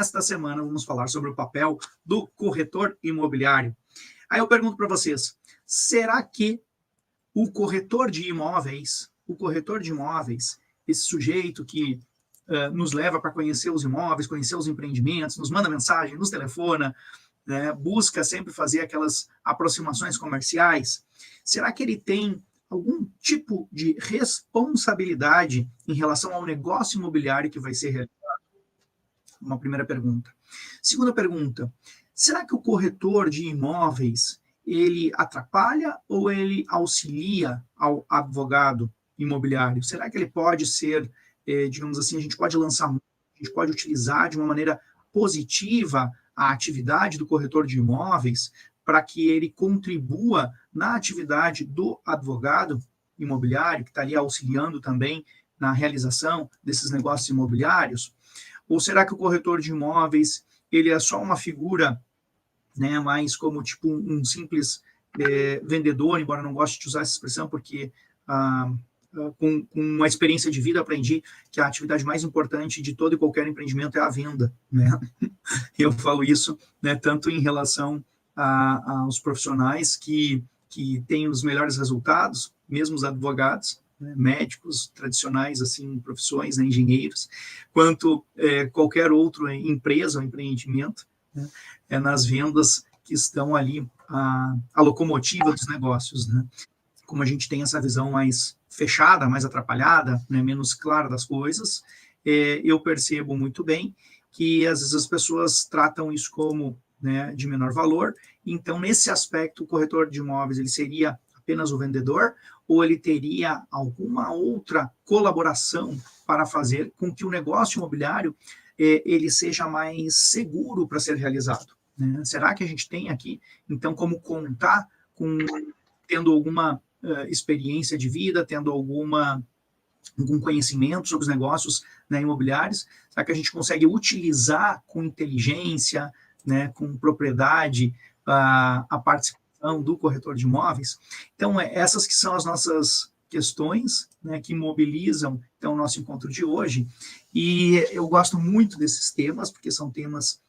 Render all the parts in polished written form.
Esta semana vamos falar sobre o papel do corretor imobiliário. Aí eu pergunto para vocês, será que o corretor de imóveis, esse sujeito que nos leva para conhecer os imóveis, conhecer os empreendimentos, nos manda mensagem, nos telefona, né, busca sempre fazer aquelas aproximações comerciais, será que ele tem algum tipo de responsabilidade em relação ao negócio imobiliário que vai ser realizado? Uma primeira pergunta. Segunda pergunta, será que o corretor de imóveis, ele atrapalha ou ele auxilia ao advogado imobiliário? Será que ele pode ser, digamos assim, a gente pode utilizar de uma maneira positiva a atividade do corretor de imóveis para que ele contribua na atividade do advogado imobiliário, que está ali auxiliando também na realização desses negócios imobiliários? Ou será que o corretor de imóveis ele é só uma figura, né, mais como tipo um simples vendedor, embora eu não goste de usar essa expressão, porque com uma experiência de vida aprendi que a atividade mais importante de todo e qualquer empreendimento é a venda, né? Eu falo isso, né, tanto em relação aos profissionais que têm os melhores resultados, mesmo os advogados, né, médicos tradicionais, assim, profissões, né, engenheiros, quanto qualquer outra empresa ou empreendimento, né, nas vendas que estão ali a locomotiva dos negócios, né? Como a gente tem essa visão mais fechada, mais atrapalhada, né, menos clara das coisas, eu percebo muito bem que às vezes as pessoas tratam isso como, né, de menor valor. Então, nesse aspecto, o corretor de imóveis ele seria apenas o vendedor ou ele teria alguma outra colaboração para fazer com que o negócio imobiliário ele seja mais seguro para ser realizado, né? Será que a gente tem aqui, então, como contar com tendo alguma experiência de vida, tendo algum conhecimento sobre os negócios, né, imobiliários? Será que a gente consegue utilizar com inteligência, né, com propriedade, a participação do corretor de imóveis? Então, essas que são as nossas questões, né, que mobilizam então, o nosso encontro de hoje. E eu gosto muito desses temas, porque são temas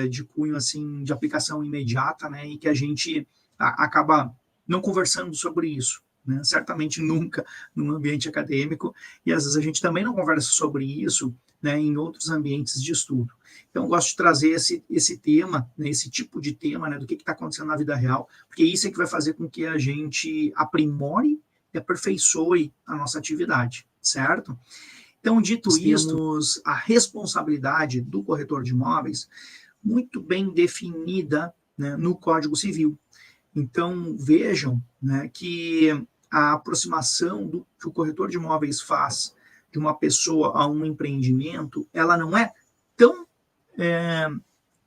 de cunho assim, de aplicação imediata, né, e que a gente acaba não conversando sobre isso, né? Certamente nunca num ambiente acadêmico, e às vezes a gente também não conversa sobre isso, né, em outros ambientes de estudo. Então, eu gosto de trazer esse tema, né, esse tipo de tema, né, do que está acontecendo na vida real, porque isso é que vai fazer com que a gente aprimore e aperfeiçoe a nossa atividade, certo? Então, dito isso, temos a responsabilidade do corretor de imóveis muito bem definida, né, no Código Civil. Então, vejam, né, que a aproximação que o corretor de imóveis faz de uma pessoa a um empreendimento, ela não é tão,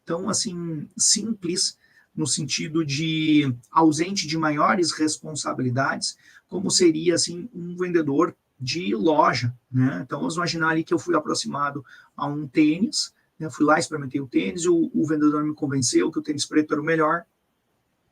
tão assim, simples, no sentido de ausente de maiores responsabilidades, como seria assim, um vendedor de loja, né? Então, vamos imaginar ali que eu fui aproximado a um tênis, né, fui lá, experimentei o tênis, o vendedor me convenceu que o tênis preto era o melhor,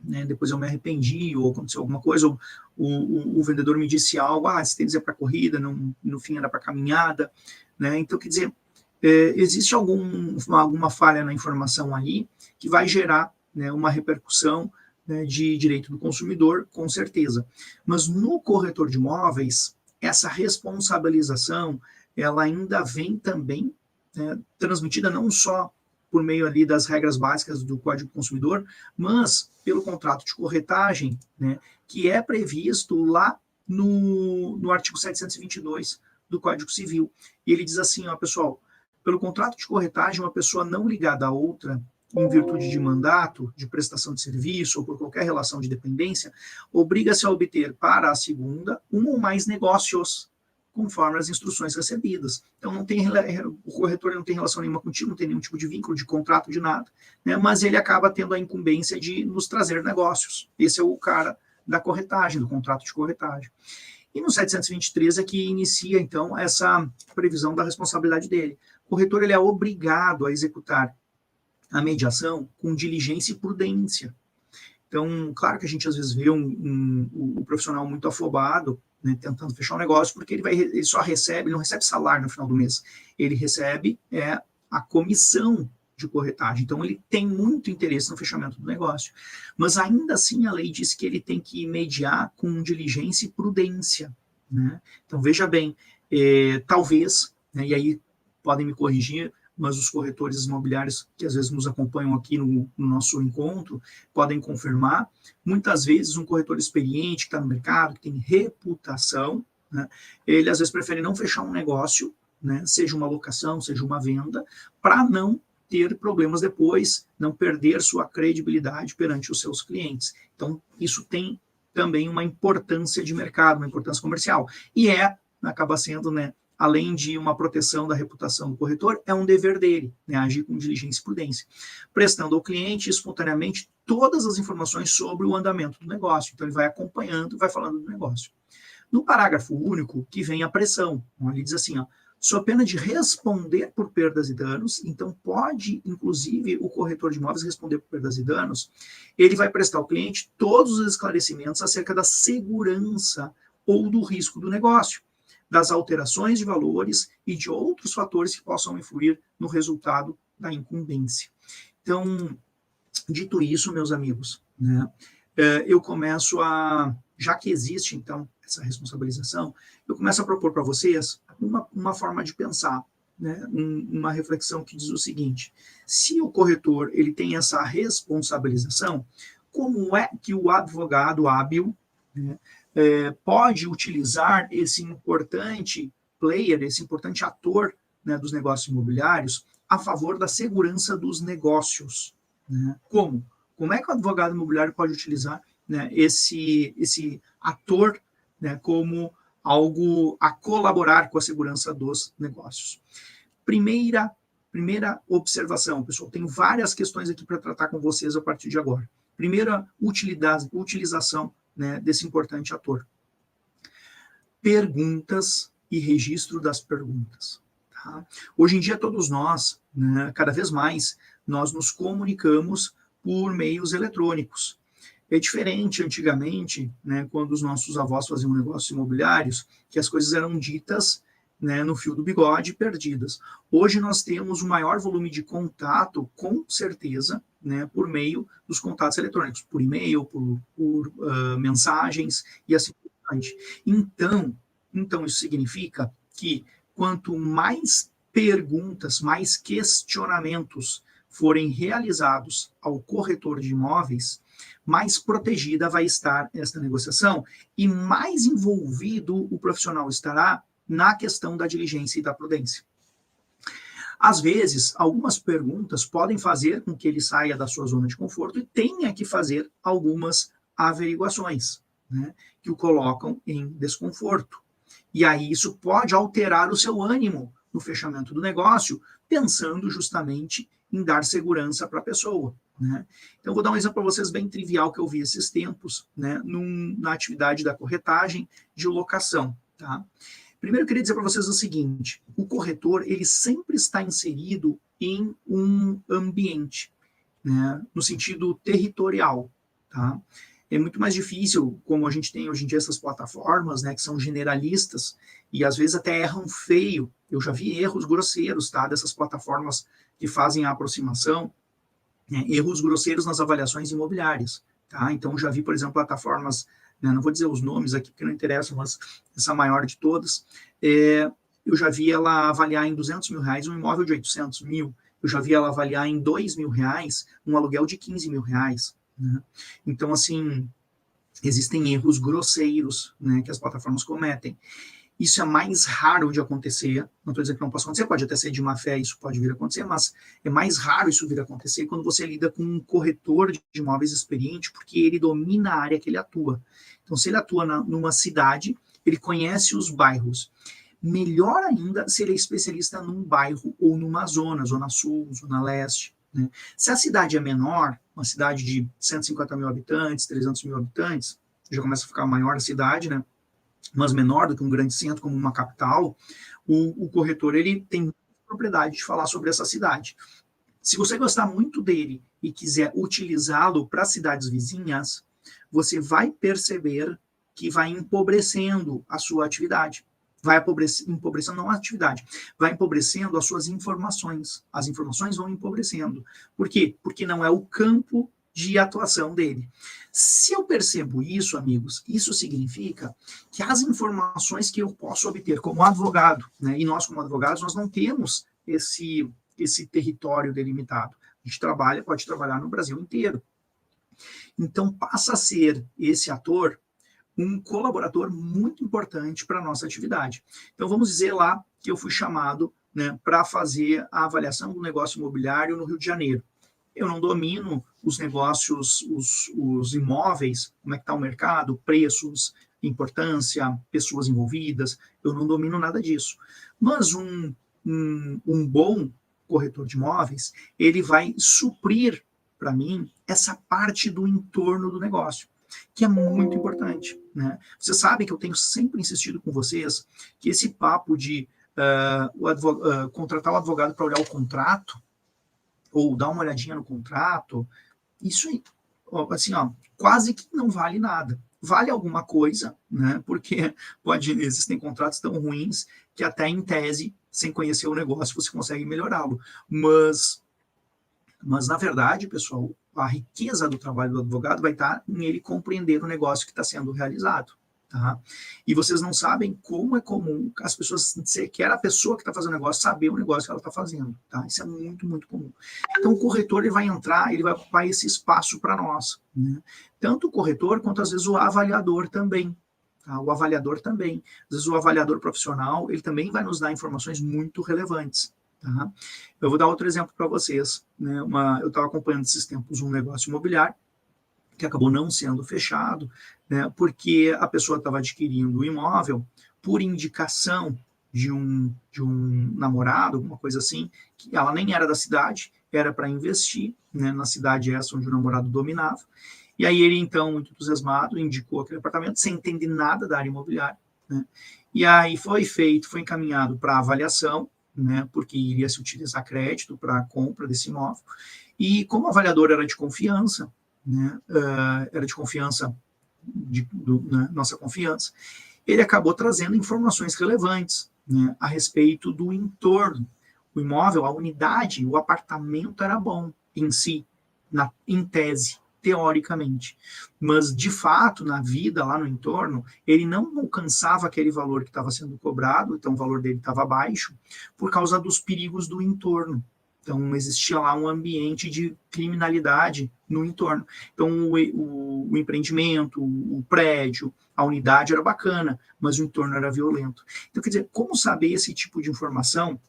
né, depois eu me arrependi, ou aconteceu alguma coisa, ou o vendedor me disse algo, esse tênis é para corrida, não, no fim era para caminhada, né? Então, quer dizer, existe alguma falha na informação ali que vai gerar, né, uma repercussão, né, de direito do consumidor, com certeza. Mas no corretor de imóveis, essa responsabilização, ela ainda vem também, né, transmitida não só por meio ali das regras básicas do Código do Consumidor, mas pelo contrato de corretagem, né, que é previsto lá no artigo 722 do Código Civil. E ele diz assim, ó, pessoal, pelo contrato de corretagem, uma pessoa não ligada a outra, em virtude de mandato, de prestação de serviço ou por qualquer relação de dependência, obriga-se a obter para a segunda um ou mais negócios, conforme as instruções recebidas. Então, o corretor não tem relação nenhuma contigo, não tem nenhum tipo de vínculo, de contrato, de nada, né? Mas ele acaba tendo a incumbência de nos trazer negócios. Esse é o cara da corretagem, do contrato de corretagem. E no 723 é que inicia, então, essa previsão da responsabilidade dele. O corretor ele é obrigado a executar a mediação com diligência e prudência. Então, claro que a gente às vezes vê um profissional muito afobado, né, tentando fechar um negócio, porque ele só recebe, ele não recebe salário no final do mês, ele recebe a comissão de corretagem. Então, ele tem muito interesse no fechamento do negócio. Mas, ainda assim, a lei diz que ele tem que mediar com diligência e prudência, né? Então, veja bem, talvez, né, e aí podem me corrigir, mas os corretores imobiliários que às vezes nos acompanham aqui no nosso encontro podem confirmar, muitas vezes um corretor experiente que está no mercado, que tem reputação, né, ele às vezes prefere não fechar um negócio, né, seja uma locação, seja uma venda, para não ter problemas depois, não perder sua credibilidade perante os seus clientes. Então, isso tem também uma importância de mercado, uma importância comercial. E acaba sendo, né, além de uma proteção da reputação do corretor, é um dever dele, né, agir com diligência e prudência, prestando ao cliente espontaneamente todas as informações sobre o andamento do negócio. Então, ele vai acompanhando e vai falando do negócio. No parágrafo único, que vem a pressão, ele diz assim, ó, sob pena de responder por perdas e danos, então pode, inclusive, o corretor de imóveis responder por perdas e danos, ele vai prestar ao cliente todos os esclarecimentos acerca da segurança ou do risco do negócio, das alterações de valores e de outros fatores que possam influir no resultado da incumbência. Então, dito isso, meus amigos, né, eu começo já que existe, então, essa responsabilização, eu começo a propor para vocês uma forma de pensar, né, uma reflexão que diz o seguinte: se o corretor ele tem essa responsabilização, como é que o advogado hábil, né, pode utilizar esse importante player, esse importante ator, né, dos negócios imobiliários a favor da segurança dos negócios? Né? Como? Como é que o advogado imobiliário pode utilizar, né, esse ator, né, como algo a colaborar com a segurança dos negócios? Primeira observação, pessoal, tenho várias questões aqui para tratar com vocês a partir de agora. Primeira utilização, né, desse importante ator. Perguntas e registro das perguntas. Tá? Hoje em dia, todos nós, né, cada vez mais, nós nos comunicamos por meios eletrônicos. É diferente antigamente, né, quando os nossos avós faziam negócios imobiliários, que as coisas eram ditas, né, no fio do bigode, perdidas. Hoje nós temos o maior volume de contato, com certeza, né, por meio dos contatos eletrônicos, por e-mail, por mensagens e assim por diante. Então isso significa que quanto mais perguntas, mais questionamentos forem realizados ao corretor de imóveis, mais protegida vai estar esta negociação e mais envolvido o profissional estará na questão da diligência e da prudência. Às vezes, algumas perguntas podem fazer com que ele saia da sua zona de conforto e tenha que fazer algumas averiguações, né, que o colocam em desconforto. E aí isso pode alterar o seu ânimo no fechamento do negócio, pensando justamente em dar segurança para a pessoa. Né? Então, vou dar um exemplo para vocês bem trivial que eu vi esses tempos, né, na atividade da corretagem de locação. Tá? Primeiro, eu queria dizer para vocês o seguinte: o corretor ele sempre está inserido em um ambiente, né, no sentido territorial. Tá? É muito mais difícil, como a gente tem hoje em dia essas plataformas, né, que são generalistas e às vezes até erram feio. Eu já vi erros grosseiros, tá, dessas plataformas que fazem a aproximação, né, erros grosseiros nas avaliações imobiliárias. Tá? Então, já vi, por exemplo, plataformas, né, não vou dizer os nomes aqui porque não interessa, mas essa maior de todas, eu já vi ela avaliar em R$200 mil um imóvel de 800 mil, eu já vi ela avaliar em R$2 mil um aluguel de 15 mil reais. Né? Então, assim, existem erros grosseiros, né, que as plataformas cometem. Isso é mais raro de acontecer, não estou dizendo que não possa acontecer, pode até ser de má fé, isso pode vir a acontecer, mas é mais raro isso vir a acontecer quando você lida com um corretor de imóveis experiente, porque ele domina a área que ele atua. Então, se ele atua numa cidade, ele conhece os bairros. Melhor ainda se ele é especialista num bairro ou numa zona sul, zona leste. Né? Se a cidade é menor, uma cidade de 150 mil habitantes, 300 mil habitantes, já começa a ficar maior a cidade, né? Mas menor do que um grande centro, como uma capital, o corretor ele tem propriedade de falar sobre essa cidade. Se você gostar muito dele e quiser utilizá-lo para cidades vizinhas, você vai perceber que vai empobrecendo a sua atividade. vai empobrecendo não a atividade, vai empobrecendo as suas informações. As informações vão empobrecendo. Por quê? Porque não é o campo de atuação dele. Se eu percebo isso, amigos, isso significa que as informações que eu posso obter como advogado, né, e nós como advogados, nós não temos esse território delimitado. A gente pode trabalhar no Brasil inteiro. Então, passa a ser esse ator um colaborador muito importante para a nossa atividade. Então, vamos dizer lá que eu fui chamado, né, para fazer a avaliação do negócio imobiliário no Rio de Janeiro. Eu não domino os negócios, os imóveis, como é que está o mercado, preços, importância, pessoas envolvidas, eu não domino nada disso. Mas um bom corretor de imóveis, ele vai suprir para mim essa parte do entorno do negócio, que é muito importante, né? Você sabe que eu tenho sempre insistido com vocês que esse papo de contratar o advogado para olhar o contrato, ou dar uma olhadinha no contrato, isso assim, quase que não vale nada. Vale alguma coisa, né? Porque existem contratos tão ruins que até em tese, sem conhecer o negócio, você consegue melhorá-lo. Mas na verdade, pessoal, a riqueza do trabalho do advogado vai estar em ele compreender o negócio que está sendo realizado. Tá? E vocês não sabem como é comum as pessoas, sequer a pessoa que está fazendo o negócio, saber o negócio que ela está fazendo. Tá? Isso é muito, muito comum. Então, o corretor ele vai entrar, ele vai ocupar esse espaço para nós. Né? Tanto o corretor, quanto às vezes o avaliador também. Tá? O avaliador também. Às vezes o avaliador profissional, ele também vai nos dar informações muito relevantes. Tá? Eu vou dar outro exemplo para vocês. Né? Eu estava acompanhando esses tempos um negócio imobiliário que acabou não sendo fechado, né? Porque a pessoa estava adquirindo o imóvel por indicação de um namorado, alguma coisa assim, que ela nem era da cidade, era para investir, né, na cidade essa onde o namorado dominava. E aí ele, então, muito entusiasmado, indicou aquele apartamento, sem entender nada da área imobiliária. Né? E aí foi encaminhado para avaliação, né, porque iria se utilizar crédito para a compra desse imóvel. E como o avaliador era de confiança, né, era de confiança, né, nossa confiança, ele acabou trazendo informações relevantes, né, a respeito do entorno. O imóvel, a unidade, o apartamento era bom em si, em tese, teoricamente. Mas, de fato, na vida, lá no entorno, ele não alcançava aquele valor que estava sendo cobrado, então o valor dele estava baixo, por causa dos perigos do entorno. Então, existia lá um ambiente de criminalidade no entorno. Então, o empreendimento, o prédio, a unidade era bacana, mas o entorno era violento. Então, quer dizer, como saber esse tipo de informação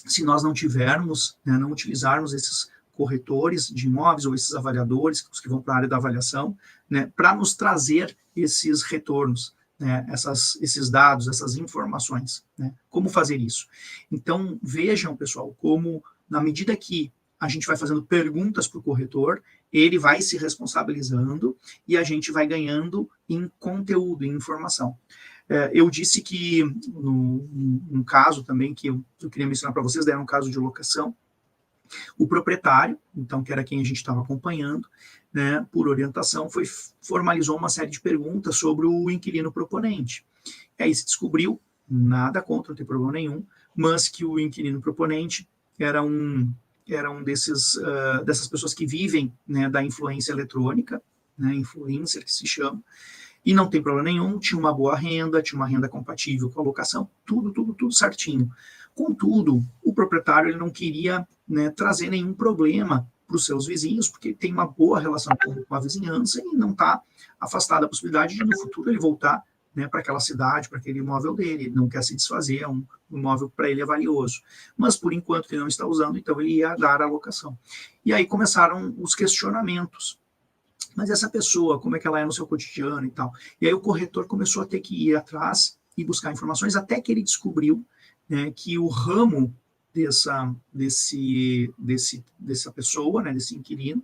se nós não tivermos, né, não utilizarmos esses corretores de imóveis ou esses avaliadores, os que vão para a área da avaliação, né, para nos trazer esses retornos, né, esses dados, essas informações. Né? Como fazer isso? Então, vejam, pessoal, como na medida que a gente vai fazendo perguntas para o corretor, ele vai se responsabilizando e a gente vai ganhando em conteúdo, em informação. Eu disse que, num caso também que eu queria mencionar para vocês, era um caso de locação, o proprietário, então, que era quem a gente estava acompanhando, né, por orientação, formalizou uma série de perguntas sobre o inquilino proponente. E aí se descobriu, nada contra, não tem problema nenhum, mas que o inquilino proponente era um dessas pessoas que vivem, né, da influência eletrônica, né, influencer que se chama, e não tem problema nenhum, tinha uma boa renda, tinha uma renda compatível com a locação, tudo certinho. Contudo, o proprietário ele não queria, né, trazer nenhum problema para os seus vizinhos, porque tem uma boa relação com a vizinhança e não está afastada a possibilidade de, no futuro, ele voltar, né, para aquela cidade, para aquele imóvel dele. Ele não quer se desfazer, é um imóvel para ele é valioso. Mas, por enquanto, ele não está usando, então ele ia dar a locação. E aí começaram os questionamentos. Mas essa pessoa, como é que ela é no seu cotidiano e tal? E aí o corretor começou a ter que ir atrás e buscar informações, até que ele descobriu, né, que o ramo dessa pessoa, né, desse inquilino,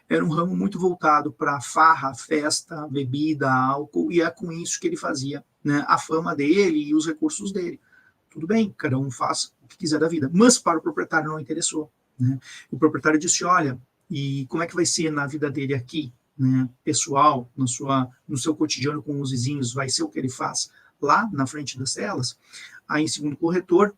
era um ramo muito voltado para farra, festa, bebida, álcool, e é com isso que ele fazia, né, a fama dele e os recursos dele. Tudo bem, cada um faz o que quiser da vida, mas para o proprietário não interessou. Né? O proprietário disse, olha, e como é que vai ser na vida dele aqui? Né, pessoal, no seu cotidiano com os vizinhos, vai ser o que ele faz lá na frente das telas, aí, segundo o corretor,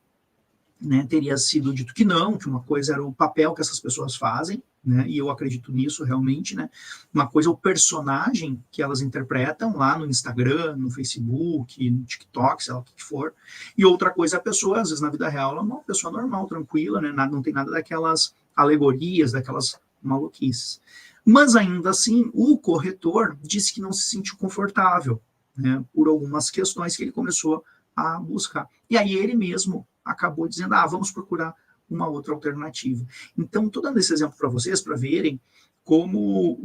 né, teria sido dito que não, que uma coisa era o papel que essas pessoas fazem, né, e eu acredito nisso realmente, né, uma coisa é o personagem que elas interpretam lá no Instagram, no Facebook, no TikTok, sei lá o que for, e outra coisa é a pessoa, às vezes na vida real, ela é uma pessoa normal, tranquila, né, não tem nada daquelas alegorias, daquelas maluquices. Mas ainda assim, o corretor disse que não se sentiu confortável, né, por algumas questões que ele começou a buscar. E aí ele mesmo acabou dizendo, vamos procurar uma outra alternativa. Então, estou dando esse exemplo para vocês, para verem como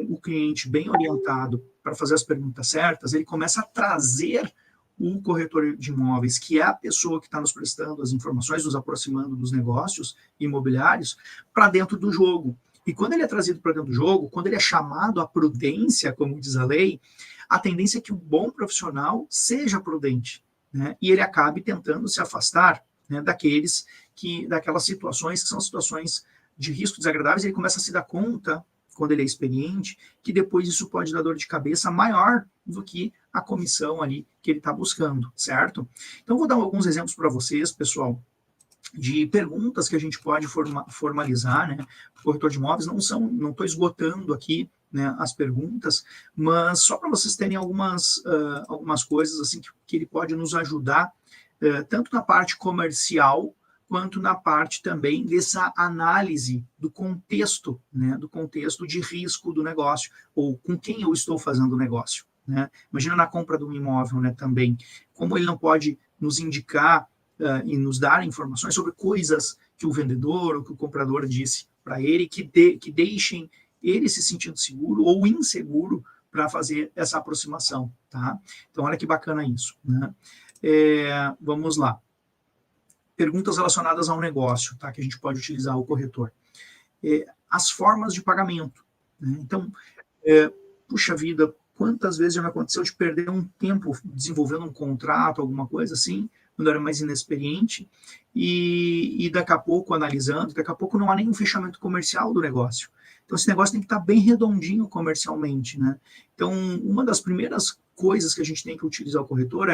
o cliente bem orientado para fazer as perguntas certas, ele começa a trazer o corretor de imóveis, que é a pessoa que está nos prestando as informações, nos aproximando dos negócios imobiliários, para dentro do jogo. E quando ele é trazido para dentro do jogo, quando ele é chamado à prudência, como diz a lei, a tendência é que o bom profissional seja prudente, né? E ele acabe tentando se afastar, né, daquelas situações que são situações de risco desagradáveis, ele começa a se dar conta, quando ele é experiente, que depois isso pode dar dor de cabeça maior do que a comissão ali que ele está buscando, certo? Então, vou dar alguns exemplos para vocês, pessoal, de perguntas que a gente pode formalizar, né? O corretor de imóveis não estou esgotando aqui, né, as perguntas, mas só para vocês terem algumas coisas assim que ele pode nos ajudar, tanto na parte comercial, quanto na parte também dessa análise do contexto, né, do contexto de risco do negócio, ou com quem eu estou fazendo o negócio, né? Imagina na compra de um imóvel, né, também, como ele não pode nos indicar e nos dar informações sobre coisas que o vendedor ou que o comprador disse para ele, que deixem ele se sentindo seguro ou inseguro para fazer essa aproximação, tá? Então, olha que bacana isso, né? Vamos lá. Perguntas relacionadas ao negócio, tá? Que a gente pode utilizar o corretor. As formas de pagamento, né? Então, puxa vida, quantas vezes já me aconteceu de perder um tempo desenvolvendo um contrato, alguma coisa assim, quando eu era mais inexperiente, e daqui a pouco analisando, daqui a pouco não há nenhum fechamento comercial do negócio. Então, esse negócio tem que estar bem redondinho comercialmente, né? Então, uma das primeiras coisas que a gente tem que utilizar o corretor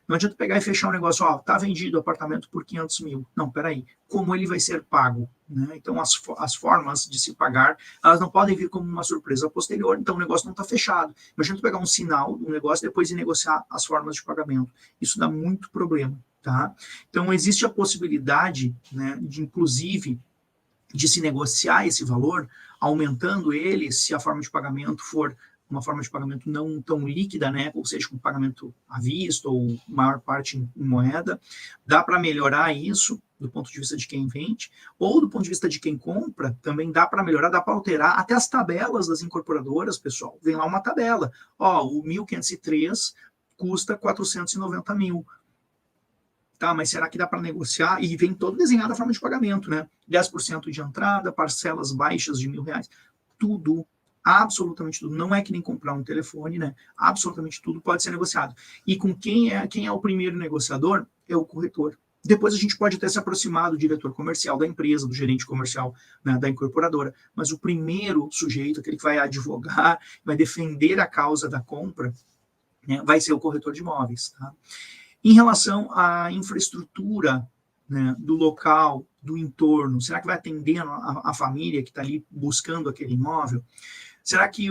não adianta pegar e fechar um negócio, tá vendido o apartamento por 500 mil. Não, peraí, como ele vai ser pago, né? Então, as formas de se pagar, elas não podem vir como uma surpresa posterior, então o negócio não está fechado. Imagina tu pegar um sinal do negócio e depois ir negociar as formas de pagamento. Isso dá muito problema, tá? Então, existe a possibilidade, né, inclusive, de se negociar esse valor, aumentando ele, se a forma de pagamento for uma forma de pagamento não tão líquida, né, ou seja, com pagamento à vista ou maior parte em moeda, dá para melhorar isso do ponto de vista de quem vende, ou do ponto de vista de quem compra, também dá para melhorar, dá para alterar até as tabelas das incorporadoras, pessoal. Vem lá uma tabela, o 1503 custa 490 mil. Tá, mas será que dá para negociar? E vem todo desenhado a forma de pagamento, né? 10% de entrada, parcelas baixas de R$1.000, tudo, absolutamente tudo. Não é que nem comprar um telefone, né? Absolutamente tudo pode ser negociado. E com quem é o primeiro negociador? É o corretor. Depois a gente pode até se aproximar do diretor comercial da empresa, do gerente comercial, né, da incorporadora. Mas o primeiro sujeito, aquele que vai advogar, vai defender a causa da compra, né, vai ser o corretor de imóveis, tá? Em relação à infraestrutura, né, do local, do entorno, será que vai atender a família que está ali buscando aquele imóvel? Será que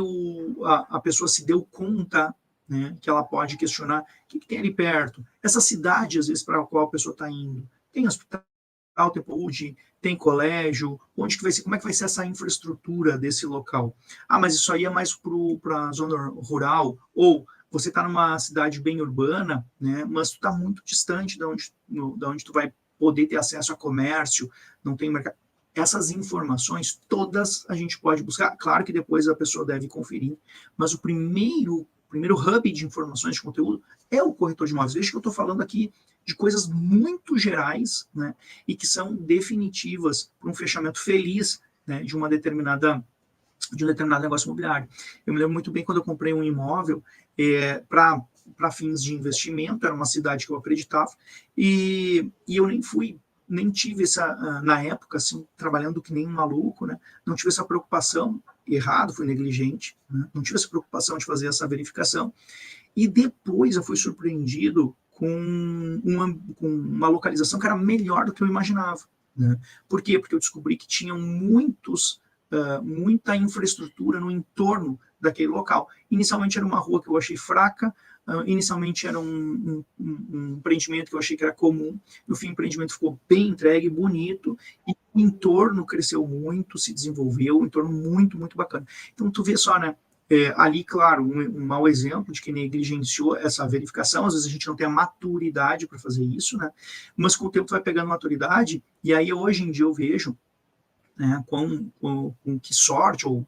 a pessoa se deu conta, né, que ela pode questionar o que tem ali perto? Essa cidade, às vezes, para a qual a pessoa está indo, tem hospital, tem saúde, tem colégio, onde que vai ser, como é que vai ser essa infraestrutura desse local? Mas isso aí é mais para a zona rural, ou você está numa cidade bem urbana, né, mas tu está muito distante de onde tu vai poder ter acesso a comércio, não tem mercado. Essas informações todas a gente pode buscar. Claro que depois a pessoa deve conferir, mas o primeiro hub de informações de conteúdo é o corretor de imóveis. Veja que eu estou falando aqui de coisas muito gerais, né, e que são definitivas para um fechamento feliz, né, de um determinado negócio imobiliário. Eu me lembro muito bem quando eu comprei um imóvel para fins de investimento, era uma cidade que eu acreditava, e eu nem tive na época, assim, trabalhando que nem um maluco, né, não tive essa preocupação, fui negligente, né, não tive essa preocupação de fazer essa verificação, e depois eu fui surpreendido com uma localização que era melhor do que eu imaginava. Né? Por quê? Porque eu descobri que tinham muita infraestrutura no entorno daquele local. Inicialmente era uma rua que eu achei fraca, inicialmente era um empreendimento que eu achei que era comum, no fim o empreendimento ficou bem entregue, bonito, e o entorno cresceu muito, se desenvolveu, um entorno muito, muito bacana. Então tu vê só, né, ali, claro, um mau exemplo de que negligenciou essa verificação, às vezes a gente não tem a maturidade para fazer isso, né, mas com o tempo tu vai pegando maturidade, e aí hoje em dia eu vejo, né, com que sorte, ou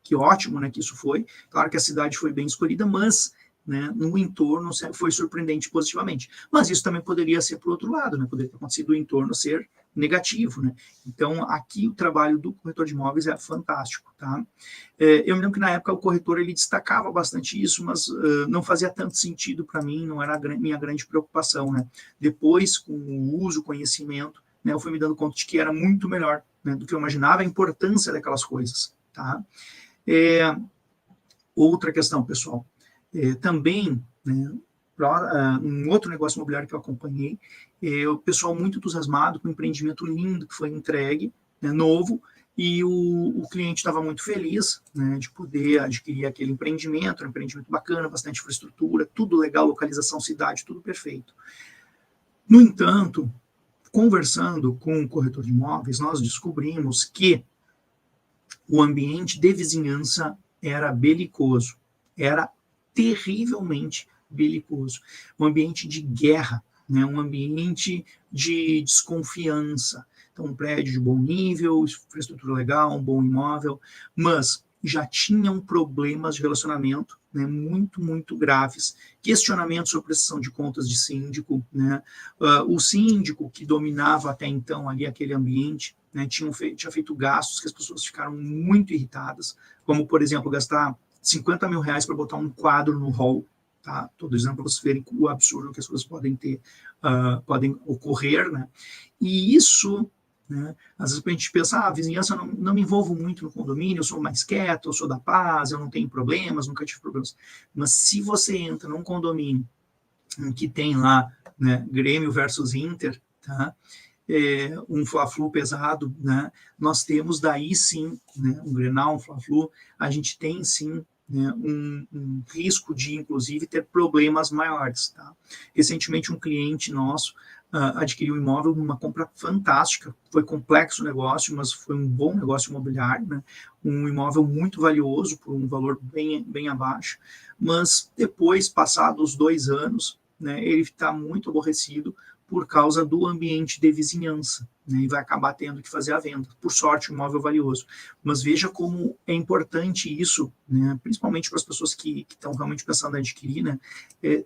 que ótimo, né, que isso foi. Claro que a cidade foi bem escolhida, mas, né, no entorno foi surpreendente positivamente. Mas isso também poderia ser para o outro lado, né, poderia ter acontecido o entorno ser negativo, né. Então, aqui o trabalho do corretor de imóveis é fantástico, tá. Eu me lembro que na época o corretor ele destacava bastante isso, mas não fazia tanto sentido para mim, não era a minha grande preocupação, né. Depois, com o uso, conhecimento, né, eu fui me dando conta de que era muito melhor, né, do que eu imaginava, a importância daquelas coisas, tá? Outra questão, pessoal, também, né, um outro negócio imobiliário que eu acompanhei, o pessoal muito entusiasmado com um empreendimento lindo que foi entregue, né, novo, e o cliente estava muito feliz, né, de poder adquirir aquele empreendimento, um empreendimento bacana, bastante infraestrutura, tudo legal, localização, cidade, tudo perfeito. No entanto, conversando com o corretor de imóveis, nós descobrimos que o ambiente de vizinhança era belicoso, era terrivelmente belicoso, um ambiente de guerra, né, um ambiente de desconfiança. Então, um prédio de bom nível, infraestrutura legal, um bom imóvel, mas já tinham problemas de relacionamento, né, muito, muito graves, questionamentos sobre prestação de contas de síndico, né, o síndico que dominava até então ali aquele ambiente, né, tinha feito gastos que as pessoas ficaram muito irritadas, como, por exemplo, gastar 50 mil reais para botar um quadro no hall, tá? Estou dizendo para vocês verem o absurdo que as coisas podem ter, podem ocorrer, né? E isso, né, às vezes a gente pensa, a vizinhança, não me envolvo muito no condomínio, eu sou mais quieto, eu sou da paz, eu não tenho problemas, nunca tive problemas. Mas se você entra num condomínio que tem lá, né, Grêmio versus Inter, tá? Um Fla-Flu pesado, né? Nós temos daí sim, né, um Grenal, um Fla-Flu, a gente tem sim, né, um risco de, inclusive, ter problemas maiores. Tá? Recentemente, um cliente nosso adquiriu um imóvel, uma compra fantástica, foi complexo o negócio, mas foi um bom negócio imobiliário, né? Um imóvel muito valioso, por um valor bem abaixo, mas depois, passados 2 anos, né, ele está muito aborrecido por causa do ambiente de vizinhança, né, e vai acabar tendo que fazer a venda. Por sorte, um imóvel valioso. Mas veja como é importante isso, né, principalmente para as pessoas que estão realmente pensando em adquirir, né,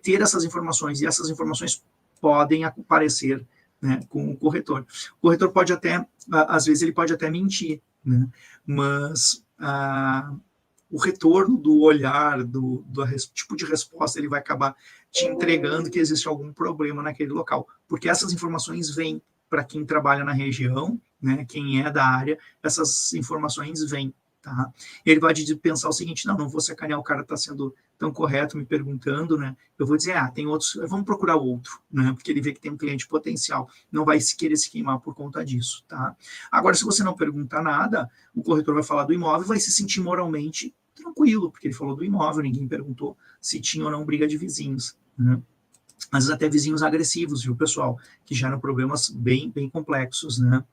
ter essas informações, e essas informações podem aparecer, né, com o corretor. O corretor pode até, às vezes ele pode até mentir, né, mas o retorno do olhar, do tipo de resposta, ele vai acabar te entregando que existe algum problema naquele local, porque essas informações vêm para quem trabalha na região, né, quem é da área, essas informações vêm, tá? Ele pode pensar o seguinte, não vou sacanear, o cara está sendo tão correto me perguntando, né, eu vou dizer, tem outros, vamos procurar outro, né, porque ele vê que tem um cliente potencial, não vai querer se queimar por conta disso, tá? Agora, se você não perguntar nada, o corretor vai falar do imóvel e vai se sentir moralmente tranquilo, porque ele falou do imóvel, ninguém perguntou se tinha ou não briga de vizinhos, né? Às vezes até vizinhos agressivos, viu, pessoal, que geram problemas bem complexos, né?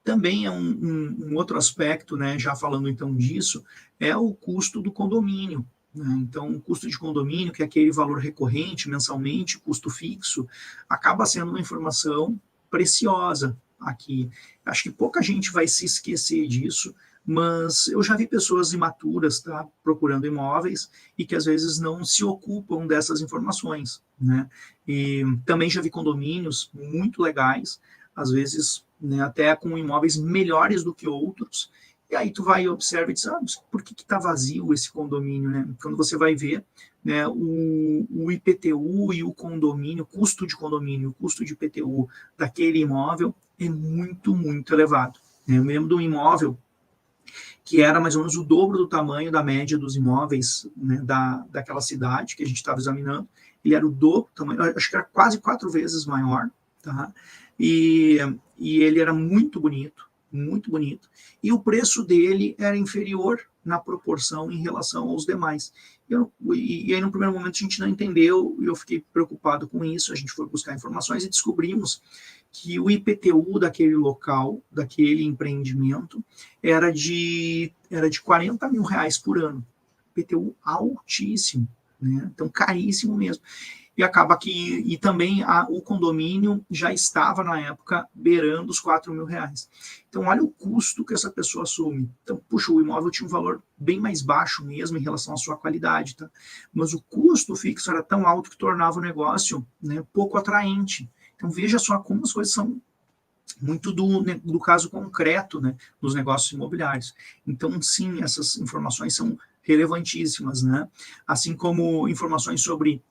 Também é um outro aspecto, né, já falando então disso, é o custo do condomínio, né? Então, o custo de condomínio, que é aquele valor recorrente mensalmente, custo fixo, acaba sendo uma informação preciosa aqui. Acho que pouca gente vai se esquecer disso, mas eu já vi pessoas imaturas, tá, procurando imóveis e que às vezes não se ocupam dessas informações, né? E também já vi condomínios muito legais, às vezes, né, até com imóveis melhores do que outros, e aí tu vai e observa e diz, por que está vazio esse condomínio, né? Quando você vai ver, né, o IPTU e o condomínio, o custo de condomínio, o custo de IPTU daquele imóvel é muito elevado. Eu me lembro de um imóvel que era mais ou menos o dobro do tamanho da média dos imóveis, né, daquela cidade que a gente estava examinando. Ele era o dobro do tamanho, acho que era quase 4 vezes maior, tá? E ele era muito bonito, e o preço dele era inferior na proporção em relação aos demais. E aí, no primeiro momento, a gente não entendeu, e eu fiquei preocupado com isso. A gente foi buscar informações e descobrimos que o IPTU daquele local, daquele empreendimento, era de 40 mil reais por ano. IPTU altíssimo, né? Então, caríssimo mesmo. E acaba que, e também o condomínio já estava, na época, beirando os 4 mil reais. Então, olha o custo que essa pessoa assume. Então, puxa, o imóvel tinha um valor bem mais baixo mesmo em relação à sua qualidade, tá? Mas o custo fixo era tão alto que tornava o negócio, né, pouco atraente. Então, veja só como as coisas são muito do caso concreto, né, dos negócios imobiliários. Então, sim, essas informações são relevantíssimas, né? Assim como informações sobre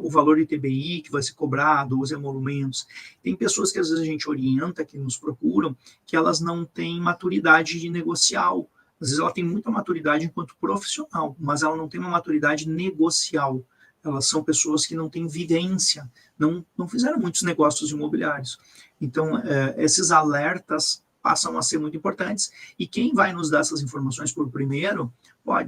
o valor de ITBI que vai ser cobrado, os emolumentos. Tem pessoas que às vezes a gente orienta, que nos procuram, que elas não têm maturidade negocial. Às vezes ela tem muita maturidade enquanto profissional, mas ela não tem uma maturidade negocial. Elas são pessoas que não têm vivência, não fizeram muitos negócios imobiliários. Então, esses alertas passam a ser muito importantes, e quem vai nos dar essas informações por primeiro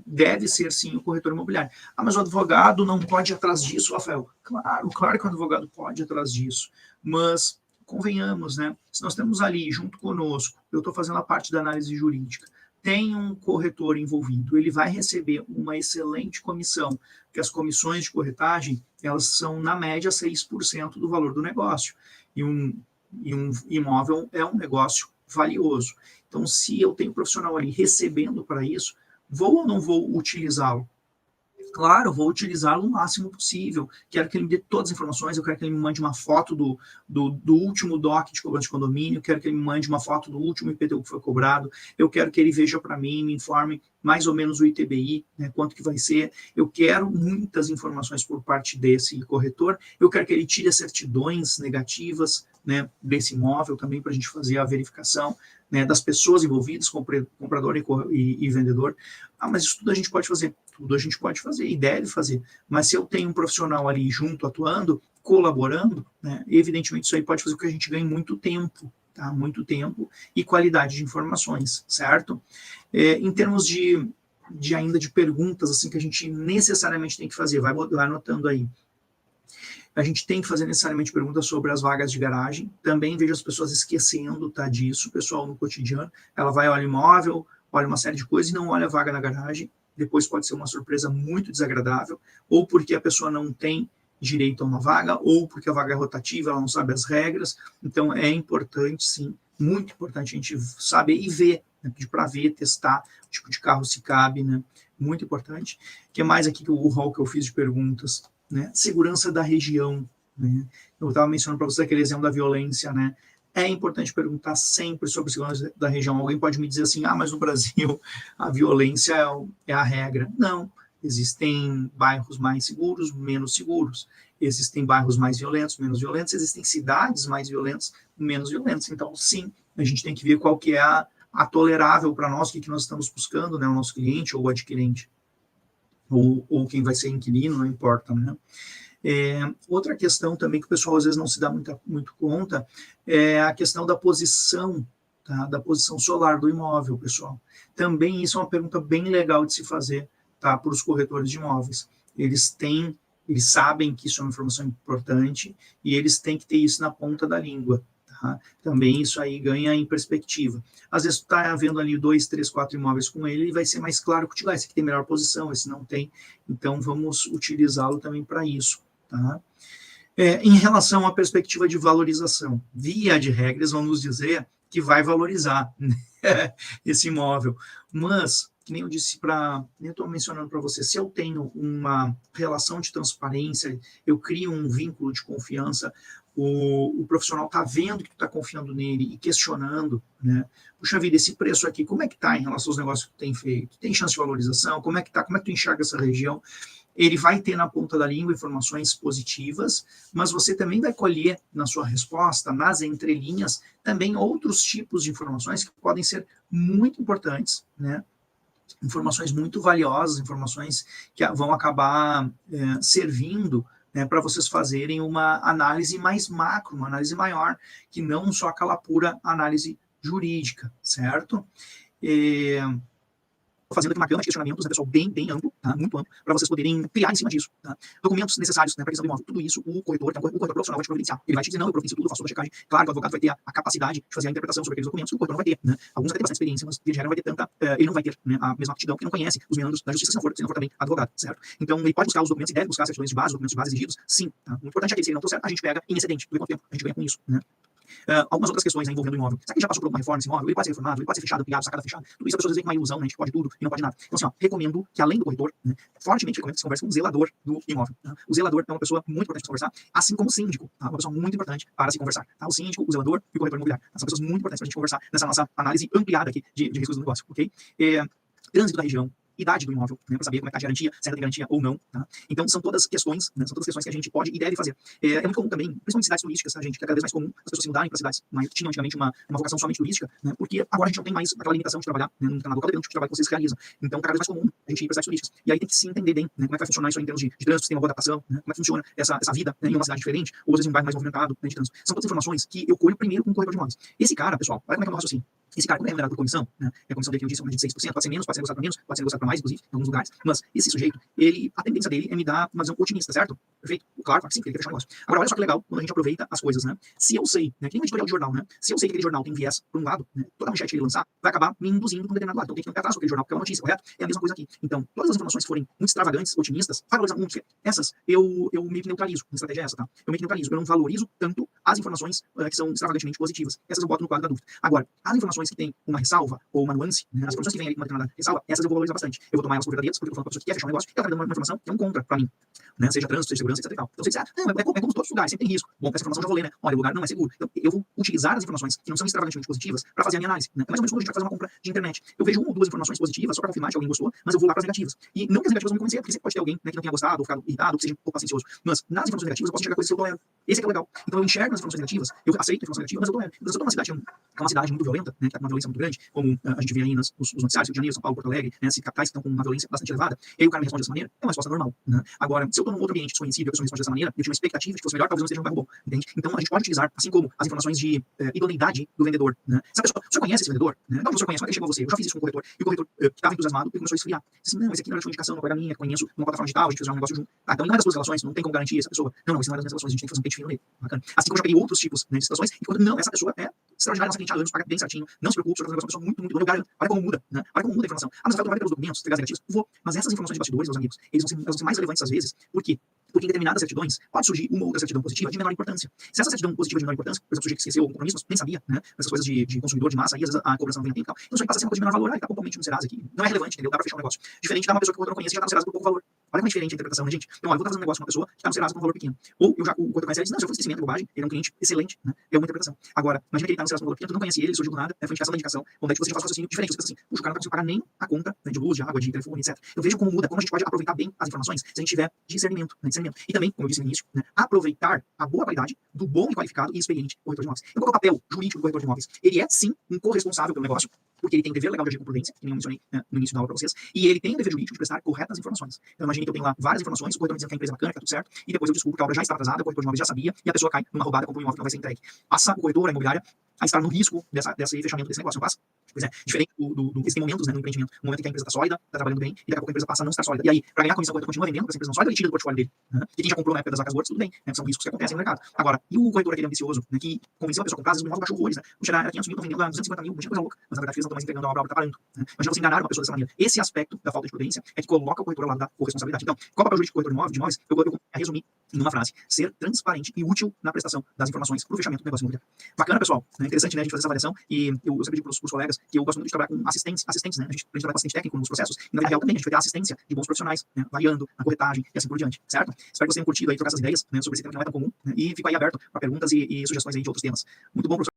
deve ser, sim, o corretor imobiliário. Ah, mas o advogado não pode ir atrás disso, Rafael. Claro que o advogado pode ir atrás disso, mas convenhamos, né? Se nós temos ali, junto conosco, eu estou fazendo a parte da análise jurídica, tem um corretor envolvido, ele vai receber uma excelente comissão, porque as comissões de corretagem, elas são, na média, 6% do valor do negócio, e um imóvel é um negócio valioso. Então, se eu tenho um profissional ali recebendo para isso, vou ou não vou utilizá-lo? Claro, vou utilizá-lo o máximo possível. Quero que ele me dê todas as informações, eu quero que ele me mande uma foto do último DOC de cobrança de condomínio, quero que ele me mande uma foto do último IPTU que foi cobrado, eu quero que ele veja para mim, me informe mais ou menos o ITBI, né, quanto que vai ser. Eu quero muitas informações por parte desse corretor, eu quero que ele tire as certidões negativas, né, desse imóvel também, para a gente fazer a verificação, né, das pessoas envolvidas, comprador e vendedor. Ah, mas isso tudo a gente pode fazer. Tudo a gente pode fazer e deve fazer. Mas se eu tenho um profissional ali junto, atuando, colaborando, né, evidentemente isso aí pode fazer com que a gente ganhe muito tempo, tá? Muito tempo e qualidade de informações, certo? Em termos ainda de perguntas assim que a gente necessariamente tem que fazer, vai anotando aí. A gente tem que fazer necessariamente perguntas sobre as vagas de garagem. Também vejo as pessoas esquecendo, tá, disso, o pessoal no cotidiano. Ela vai, olha o imóvel, olha uma série de coisas e não olha a vaga na garagem. Depois pode ser uma surpresa muito desagradável, ou porque a pessoa não tem direito a uma vaga, ou porque a vaga é rotativa, ela não sabe as regras. Então, é importante, sim, muito importante a gente saber e ver, né, pedir para ver, testar o tipo de carro se cabe, né? Muito importante. O que mais aqui o rol que eu fiz de perguntas? Né? Segurança da região, né? Eu estava mencionando para você aquele exemplo da violência, né? É importante perguntar sempre sobre segurança da região. Alguém pode me dizer assim, mas no Brasil a violência é a regra. Não, existem bairros mais seguros, menos seguros. Existem bairros mais violentos, menos violentos. Existem cidades mais violentas, menos violentas. Então, sim, a gente tem que ver qual que é a tolerável para nós, o que nós estamos buscando, né? O nosso cliente ou o adquirente. Ou quem vai ser inquilino, não importa, né? Outra questão também que o pessoal às vezes não se dá muito conta é a questão da posição, tá? Da posição solar do imóvel, pessoal. Também isso é uma pergunta bem legal de se fazer, tá? Para os corretores de imóveis. Eles sabem que isso é uma informação importante e eles têm que ter isso na ponta da língua. Tá? Também isso aí ganha em perspectiva. Às vezes tu está vendo ali 2, 3, 4 imóveis com ele e vai ser mais claro que esse aqui tem melhor posição, esse não tem. Então vamos utilizá-lo também para isso. Tá? Em relação à perspectiva de valorização, via de regras vamos dizer que vai valorizar, né, esse imóvel. Mas, que nem eu disse nem estou mencionando para você, se eu tenho uma relação de transparência, eu crio um vínculo de confiança, o profissional está vendo que tu está confiando nele e questionando, né? Puxa vida, esse preço aqui, como é que está em relação aos negócios que tu tem feito? Tem chance de valorização? Como é que está? Como é que tu enxerga essa região? Ele vai ter na ponta da língua informações positivas, mas você também vai colher na sua resposta, nas entrelinhas, também outros tipos de informações que podem ser muito importantes, né? informações muito valiosas, informações que vão acabar servindo, né, para vocês fazerem uma análise mais macro, uma análise maior, que não só aquela pura análise jurídica, certo? Fazendo aqui uma gama de questionamentos, né, pessoal, bem amplo, tá? Muito amplo, para vocês poderem criar em cima disso. Tá? Documentos necessários, né, para a questão do imóvel, tudo isso o corretor, então, o corretor profissional vai te providenciar. Ele vai te dizer, não, eu providencio tudo, eu faço toda a checagem. Claro que o advogado vai ter a capacidade de fazer a interpretação sobre aqueles documentos que o corretor não vai ter. Né? Alguns vai ter bastante experiência, mas de regra não vai ter tanta, ele não vai ter, né, a mesma aptidão, porque não conhece os meandros da justiça, se não for também advogado, certo? Então, ele pode buscar os documentos e deve buscar certidões de base, documentos de base exigidos, sim. Tá? O importante é que se ele não trouxer, a gente pega em excedente, do quanto tempo a gente ganha com isso, né? Algumas outras questões, né, envolvendo o imóvel. Será que já passou por alguma reforma esse imóvel? Ele pode ser reformado, ele pode ser fechado, ampliado, sacada fechada. Tudo isso a pessoa diz que é uma ilusão, né? A gente pode tudo e não pode nada. Então, assim, ó, recomendo que além do corretor, né, fortemente recomendo que você converse com o zelador do imóvel. Tá? O zelador é uma pessoa muito importante para se conversar, assim como o síndico, tá? Uma pessoa muito importante para se conversar. Tá? O síndico, o zelador e o corretor imobiliário. Tá? São pessoas muito importantes para a gente conversar nessa nossa análise ampliada aqui de riscos do negócio, ok? Trânsito da região, idade do imóvel, né, para saber como é que está a garantia, se ainda tem garantia ou não. Tá? Então, são todas questões, né, são todas questões que a gente pode e deve fazer. É muito comum também, principalmente cidades turísticas, tá, gente, que é cada vez mais comum as pessoas se mudarem para cidades, mas tinham antigamente uma vocação somente turística, né, porque agora a gente não tem mais aquela limitação de trabalhar, né, no determinado local, dependendo do tipo de trabalho que vocês realizam. Então, cada vez mais comum a gente ir para cidades turísticas. E aí tem que se entender bem, né, como é que vai funcionar isso aí em termos de trânsito, se tem uma boa adaptação, né, como é que funciona essa vida, né, em uma cidade diferente, ou às vezes em um bairro mais movimentado, né, de trânsito. São todas informações que eu colho primeiro com o corretor de imóveis. Esse cara, pessoal, olha como é que é o raciocínio. Esse cara, como é remunerado por comissão, né, a comissão dele que eu disse é de 6%, pode ser menos, pode ser negociado para menos, pode ser negociado para mais, inclusive, em alguns lugares. Mas esse sujeito, a tendência dele é me dar uma visão otimista, certo? Perfeito? Claro que sim, ele quer fechar o negócio. Agora, olha só que legal quando a gente aproveita as coisas, né? Se eu sei, né, que nem um editorial de jornal, né? Se eu sei que aquele jornal tem viés por um lado, né, toda a manchete que ele lançar vai acabar me induzindo para um determinado lado. Então, tem que ir atrás daquele jornal, porque é uma notícia, correto? É a mesma coisa aqui. Então, todas as informações que forem muito extravagantes, otimistas, vai valorizar muito. Essas, eu meio que neutralizo. A estratégia é essa, tá? Eu meio que neutralizo. Eu não valorizo tanto as informações que são extravagantemente positivas. Essas eu boto no quadro da dúvida. Agora, as informações que têm uma ressalva ou uma nuance, né, as informações que vêm ali com uma determinada ressalva, essas eu vou valorizar bastante. Eu vou tomar elas por verdadeiras, porque eu tô falando com a pessoa que quer fechar um negócio, e ela tá dando uma informação que é um contra pra mim. Né, seja trânsito, seja segurança, etc e tal. Então você diz, não, é como todos os lugares, sempre tem risco. Bom, essa informação eu já vou ler, né? Olha, o lugar não é seguro. Então eu vou utilizar as informações que não são extravagantemente positivas para fazer a minha análise. Né? É mais ou menos quando a gente vai fazer uma compra de internet. Eu vejo uma ou duas informações positivas só para confirmar que alguém gostou, mas eu vou lá para as negativas. E não que as negativas vão me convencer, porque sempre pode ter alguém, né, que não tenha gostado, ou ficado irritado, ou que seja um pouco paciencioso. Mas nas informações negativas eu posso enxergar coisas que eu tolero. Esse é que é o legal. Então eu enxergo nas informações negativas, eu aceito a informação negativa, mas eu tolero. Então se eu tô numa cidade que é uma cidade muito violenta, né, que tá com uma violência muito grande, como a gente vê aí nos noticiários, Rio de Janeiro, São Paulo, Porto Alegre, né, esses capitais que estão com uma violência bastante elevada, e aí o cara me responde dessa maneira, é uma resposta normal. Né? Agora, se eu tô num outro ambiente desconhecido e a pessoa me responde dessa maneira, eu tinha uma expectativa de que fosse melhor, talvez não esteja um bairro bom, entende? Então a gente pode utilizar, assim como as informações de idoneidade do vendedor, né? Sabe, pessoal, o senhor conhece esse vendedor? Né? Não, o senhor conhece, como é que chegou a você? Eu já fiz isso com o corretor, e o corretor que estava entusiasmado, ele começou a esfriar. Disse, não, esse aqui não era de indicação, não era minha, conheço numa plataforma digital, a gente fez um negócio junto. Ah, então não é das suas relações, não tem como garantir essa pessoa. Não, isso não é das minhas relações, a gente tem que fazer um pente fino nele. Bacana. Assim como eu já peguei outros tipos, né, de situações, e quando não, essa pessoa é extraordinária, nossa cliente há anos, paga bem certinho, não se preocupe, o senhor vai fazer um negócio muito, muito bom, eu garanto. Olha como muda, né? Olha como muda a informação. Ah, mas vai tomar pelos documentos, pegar as negativas? Vou. Mas essas informações de bastidores, meus amigos, eles vão ser mais relevantes às vezes. Por quê? Porque em determinadas certidões pode surgir uma outra certidão positiva de menor importância. Se essa certidão positiva de menor importância, por exemplo, o sujeito que esqueceu algum compromisso, mas nem sabia, né? Essas coisas de consumidor de massa, aí às vezes a cobrança não vem a tempo e tal. Então isso aí passa a ser uma coisa de menor valor, aí tá pontualmente no Serasa aqui. Não é relevante, entendeu? Dá pra fechar um negócio. Diferente da uma pessoa que o corretor não conhece e já tá no Serasa por pouco valor. Olha como é diferente a interpretação, né, gente? Então, olha, eu vou estar fazendo um negócio com uma pessoa que tá no Serasa com um valor pequeno. Ou o corretor conhece ele diz, não, se eu for esquecimento, bobagem, ele é um cliente excelente, né? É uma interpretação. Agora, imagina que ele tá no Serasa com um valor pequeno, tu não conhece ele surgiu do nada, foi indicação da indicação, onde é que você já faz um raciocínio diferente. Você pensa assim, puxa, o cara não tá conseguindo pagar nem a conta, né, de luz, de água, de telefone, etc. Eu vejo como muda, como a gente pode aproveitar bem as informações se a gente tiver discernimento, né, discernimento. E também, como eu disse no início, né, aproveitar a boa qualidade do bom e qualificado e experiente corretor de imóveis. Então, qual é o papel jurídico do corretor de imóveis? Ele é, sim, um corresponsável pelo negócio, porque ele tem o dever legal de agir com prudência, que nem eu mencionei, né, no início da aula para vocês, e ele tem o dever jurídico de prestar corretas informações. Então, imagine que eu tenho lá várias informações, o corretor me dizendo que a empresa é bacana, que tá tudo certo, e depois eu descubro que a obra já está atrasada, o corretor de imóveis já sabia, e a pessoa cai numa roubada, compra um imóvel que não vai ser entregue. Passa o corretor, a imobiliária, a estar no risco desse fechamento desse negócio, não passa? Pois é, diferente existem momentos, né, no empreendimento, um momento em que a empresa está sólida, está trabalhando bem, e daqui a pouco a empresa passa a não estar sólida. E aí, para ganhar comissão, o corretor continua vendendo, porque essa empresa não sólida, ele tira do portfólio dele. Né? E quem já comprou na época das vacas gordas, tudo bem, né? São riscos que acontecem no mercado. Agora, e o corretor aquele ambicioso, né, que convenceu a pessoa a comprar, às vezes o imóvel baixou horrores, né? Vou tirar 500 mil, estão vendendo a 250 mil, coisa louca, mas na verdade eles não estão mais entregando a obra está parando. Né? Imagina você enganar uma pessoa dessa maneira. Esse aspecto da falta de prudência é que coloca o corretor ao lado da corresponsabilidade. Então, qual é o papel jurídico do corretor de imóveis? Eu resumir em uma frase: ser transparente e útil na prestação das informações para o fechamento do negócio imobiliário. Bacana, pessoal. É interessante, né, a gente fazer essa avaliação, e eu sempre digo para os colegas que eu gosto muito de trabalhar com assistentes, né? A gente trabalha com assistente técnico nos processos, e na vida real também a gente vai ter a assistência de bons profissionais, né, variando na corretagem e assim por diante, certo? Espero que vocês tenham curtido aí trocar essas ideias, né, sobre esse tema que não é tão comum, né, e fico aí aberto para perguntas e sugestões aí de outros temas. Muito bom, professor.